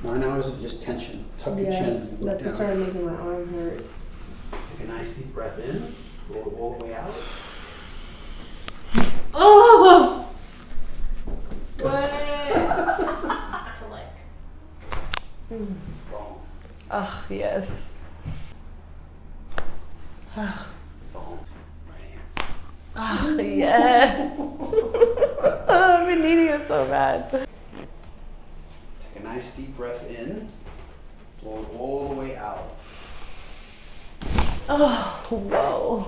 9 hours of just tension. Tuck your chin. Yes, And look that's what down. started making my arm hurt. Take a nice deep breath in. Roll it all the way out. Oh! What? To like. Boom. Ah, yes. Boom. Right here. Ah, yes. I've been needing it so bad. Take a nice deep breath in. Blow it all the way out. Oh, whoa.